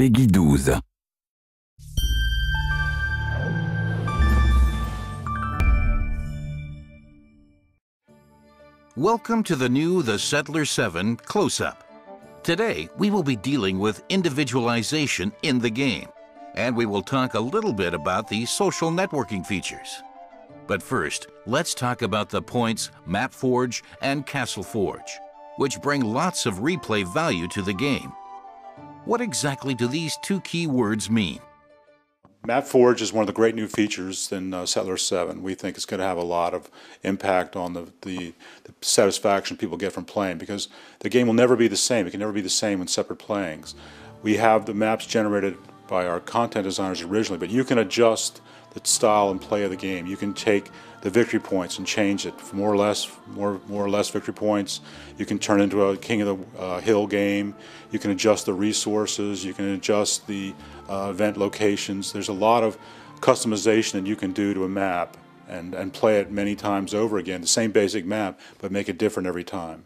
Peggy 12. Welcome to the new The Settler 7 Close-Up. Today, we will be dealing with individualization in the game, and we will talk a little bit about the social networking features. But first, let's talk about the points Map Forge and Castle Forge, which bring lots of replay value to the game. What exactly do these two key words mean? Map Forge is one of the great new features in Settler 7. We think it's going to have a lot of impact on the satisfaction people get from playing, because the game will never be the same. It can never be the same in separate playings. We have the maps generated by our content designers originally, but you can adjust the style and play of the game. You can take the victory points and change it for more or less victory points. You can turn it into a King of the Hill game. You can adjust the resources. You can adjust the event locations. There's a lot of customization that you can do to a map and play it many times over again. The same basic map, but make it different every time.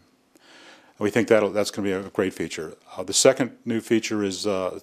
We think that's going to be a great feature. The second new feature is the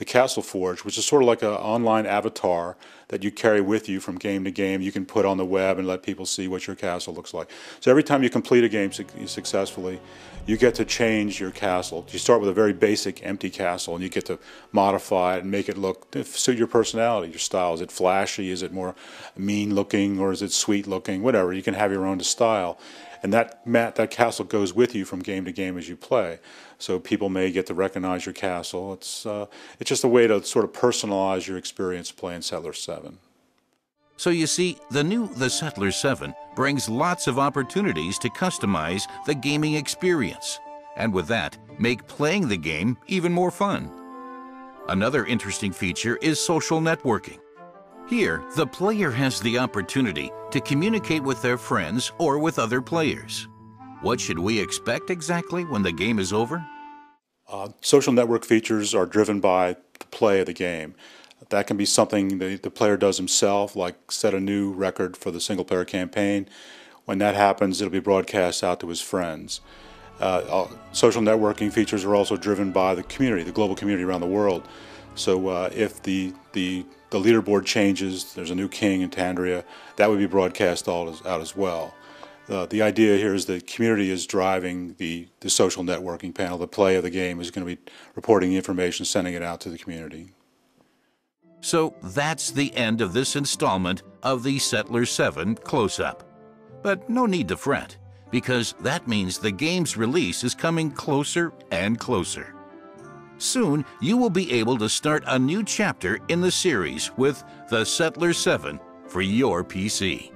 Castle Forge, which is sort of like an online avatar that you carry with you from game to game. You can put on the web and let people see what your castle looks like. So every time you complete a game successfully, you get to change your castle. You start with a very basic empty castle, and you get to modify it and make it suit your personality, your style. Is it flashy? Is it more mean looking, or is it sweet looking? Whatever. You can have your own style. And that castle goes with you from game to game as you play. So people may get to recognize your castle. It's just a way to sort of personalize your experience playing Settler 7. So you see, the new The Settler 7 brings lots of opportunities to customize the gaming experience, and with that, make playing the game even more fun. Another interesting feature is social networking. Here, the player has the opportunity to communicate with their friends or with other players. What should we expect exactly when the game is over? Social network features are driven by the play of the game. That can be something the player does himself, like set a new record for the single-player campaign. When that happens, it'll be broadcast out to his friends. Social networking features are also driven by the community, the global community around the world. So if the leaderboard changes, there's a new king in Tandria, that would be broadcast out as well. The idea here is the community is driving the social networking panel. The play of the game is going to be reporting the information, sending it out to the community. So that's the end of this installment of the Settler 7 Close-Up. But no need to fret, because that means the game's release is coming closer and closer. Soon, you will be able to start a new chapter in the series with The Settler 7 for your PC.